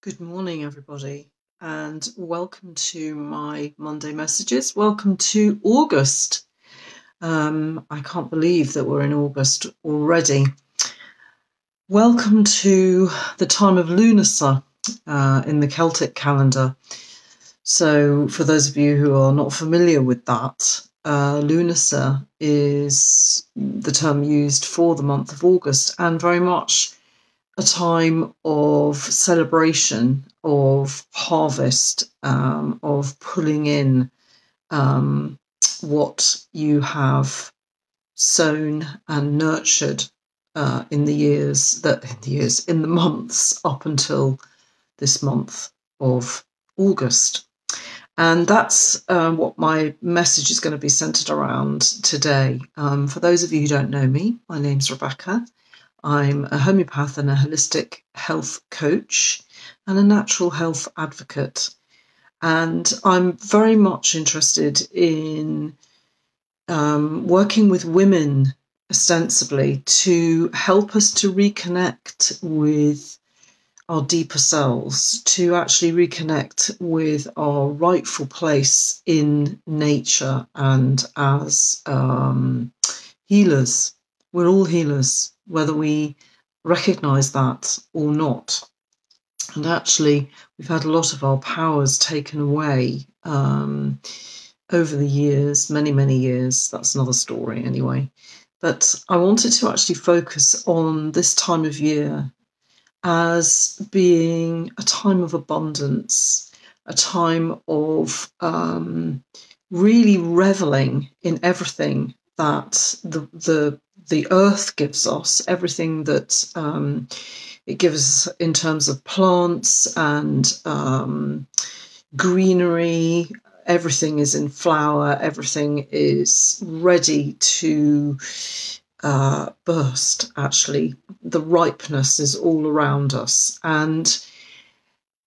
Good morning, everybody, and welcome to my Monday messages. Welcome to August. I can't believe that we're in August already. Welcome to the time of Lughnasa in the Celtic calendar. So for those of you who are not familiar with that, Lughnasa is the term used for the month of August, and very much a time of celebration, of harvest, of pulling in what you have sown and nurtured in the months up until this month of August. And that's what my message is going to be centered around today. For those of you who don't know me, my name's Rebecca. I'm a homeopath and a holistic health coach and a natural health advocate. And I'm very much interested in working with women ostensibly to help us to reconnect with our deeper selves, to actually reconnect with our rightful place in nature and as healers. We're all healers, whether we recognise that or not. And actually, we've had a lot of our powers taken away over the years, many, many years. That's another story anyway. But I wanted to actually focus on this time of year as being a time of abundance, a time of really reveling in everything that the earth gives us, everything that it gives us in terms of plants and greenery. Everything is in flower, everything is ready to burst, actually. The ripeness is all around us. And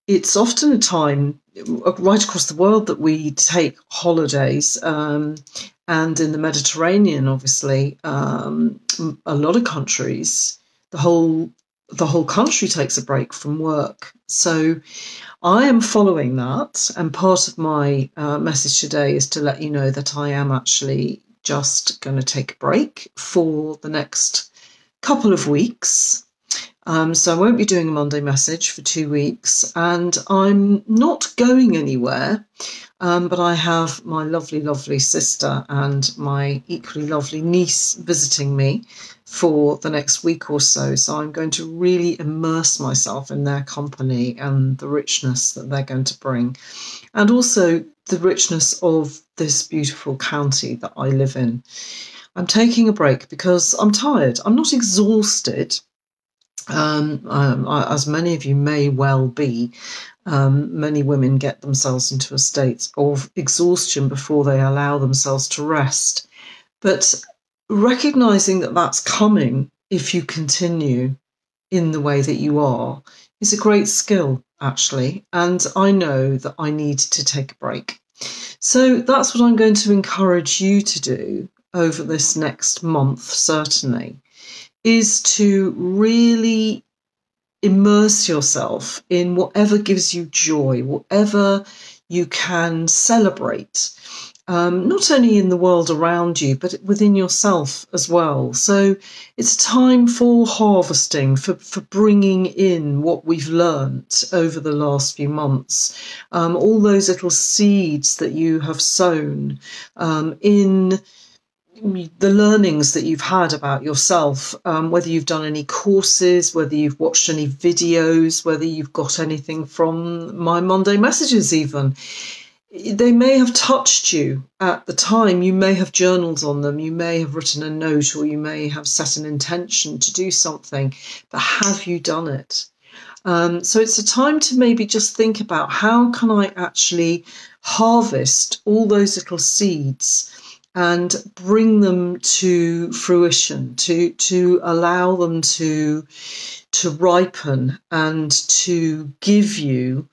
it's often a time right across the world that we take holidays. And in the Mediterranean, obviously, a lot of countries, the whole country takes a break from work. So I am following that. And part of my message today is to let you know that I am actually just going to take a break for the next couple of weeks. So I won't be doing a Monday message for 2 weeks, and I'm not going anywhere, but I have my lovely, lovely sister and my equally lovely niece visiting me for the next week or so. So I'm going to really immerse myself in their company and the richness that they're going to bring, and also the richness of this beautiful county that I live in. I'm taking a break because I'm tired. I'm not exhausted. As many of you may well be, many women get themselves into a state of exhaustion before they allow themselves to rest. But recognizing that that's coming if you continue in the way that you are is a great skill, actually. And I know that I need to take a break. So that's what I'm going to encourage you to do over this next month, certainly, is to really immerse yourself in whatever gives you joy, whatever you can celebrate, not only in the world around you, but within yourself as well. So it's time for harvesting, for bringing in what we've learnt over the last few months, all those little seeds that you have sown in the learnings that you've had about yourself, whether you've done any courses, whether you've watched any videos, whether you've got anything from my Monday messages even. They may have touched you at the time. You may have journaled on them. You may have written a note, or you may have set an intention to do something, but have you done it? So it's a time to maybe just think about, how can I actually harvest all those little seeds and bring them to fruition, to allow them to ripen and to give you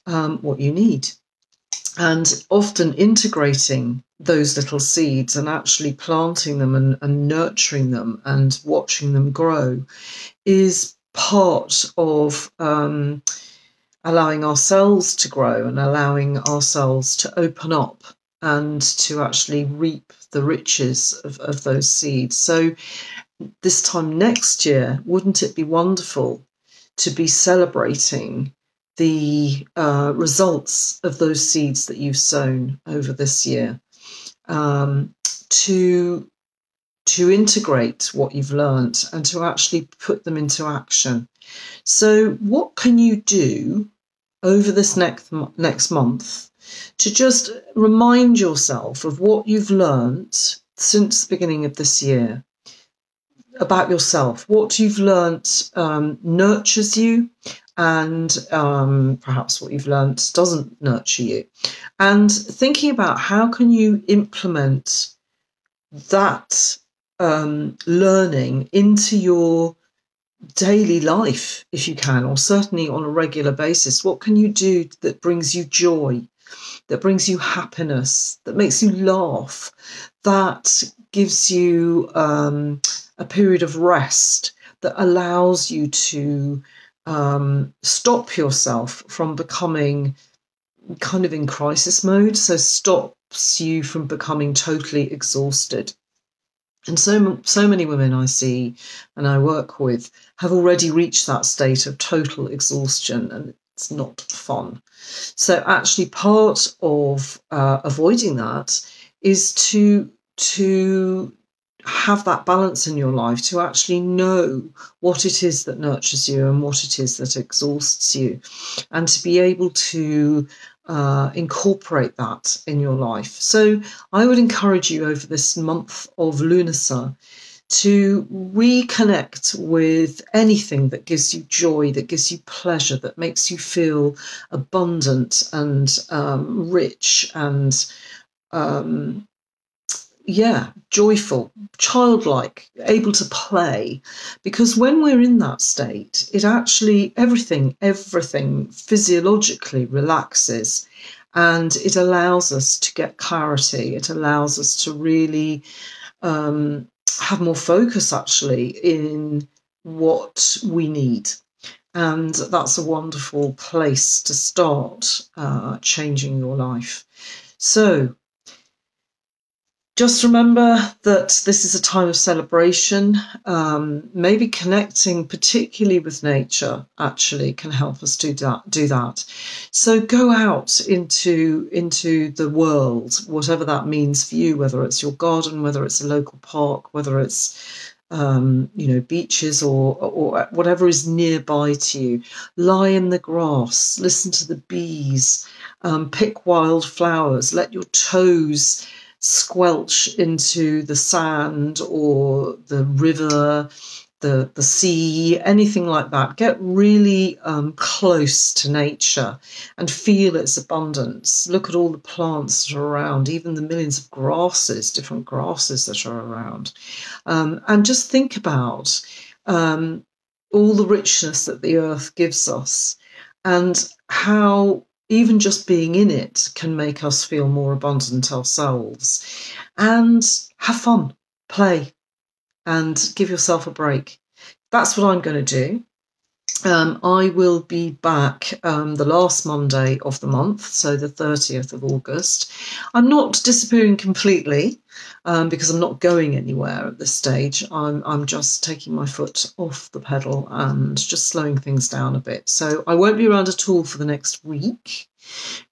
what you need. And often integrating those little seeds and actually planting them and nurturing them and watching them grow is part of allowing ourselves to grow and allowing ourselves to open up and to actually reap the riches of those seeds. So this time next year, wouldn't it be wonderful to be celebrating the results of those seeds that you've sown over this year, to integrate what you've learnt and to actually put them into action. So what can you do over this next month to just remind yourself of what you've learnt since the beginning of this year about yourself? What you've learnt nurtures you, and perhaps what you've learnt doesn't nurture you. And thinking about how can you implement that learning into your daily life, if you can, or certainly on a regular basis. What can you do that brings you joy, that brings you happiness, that makes you laugh, that gives you a period of rest, that allows you to stop yourself from becoming kind of in crisis mode, so stops you from becoming totally exhausted. And so many women I see and I work with have already reached that state of total exhaustion, and it's not fun. So actually part of avoiding that is to have that balance in your life, to actually know what it is that nurtures you and what it is that exhausts you, and to be able to incorporate that in your life. So I would encourage you over this month of Lughnasa to reconnect with anything that gives you joy, that gives you pleasure, that makes you feel abundant and rich and joyful, childlike, able to play. Because when we're in that state, it actually, everything physiologically relaxes, and it allows us to get clarity. It allows us to really have more focus actually in what we need. And that's a wonderful place to start changing your life. So just remember that this is a time of celebration. Maybe connecting particularly with nature actually can help us do that. So go out into the world, whatever that means for you, whether it's your garden, whether it's a local park, whether it's beaches or whatever is nearby to you. Lie in the grass, listen to the bees, pick wild flowers, let your toes squelch into the sand or the river, the sea, anything like that. Get really close to nature and feel its abundance. Look at all the plants that are around, even the millions of grasses, different grasses that are around. And just think about all the richness that the earth gives us, and how even just being in it can make us feel more abundant ourselves. And have fun, play, and give yourself a break. That's what I'm going to do. I will be back the last Monday of the month, so the 30th of August. I'm not disappearing completely because I'm not going anywhere at this stage. I'm just taking my foot off the pedal and just slowing things down a bit. So I won't be around at all for the next week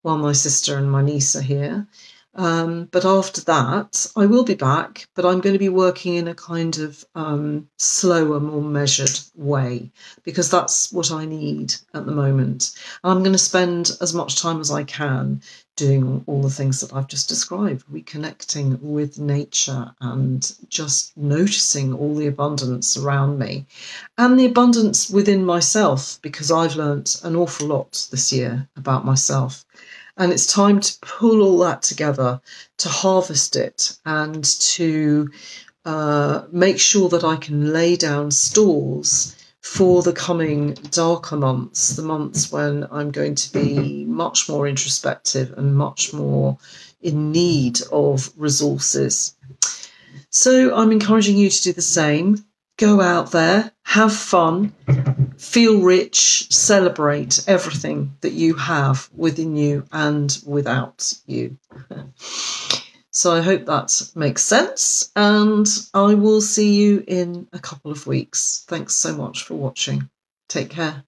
while my sister and my niece are here. But after that, I will be back, but I'm going to be working in a kind of slower, more measured way, because that's what I need at the moment. And I'm going to spend as much time as I can doing all the things that I've just described, reconnecting with nature and just noticing all the abundance around me and the abundance within myself, because I've learnt an awful lot this year about myself. And it's time to pull all that together, to harvest it, and to make sure that I can lay down stores for the coming darker months, the months when I'm going to be much more introspective and much more in need of resources. So I'm encouraging you to do the same. Go out there, have fun, feel rich, celebrate everything that you have within you and without you. So I hope that makes sense, and I will see you in a couple of weeks. Thanks so much for watching. Take care.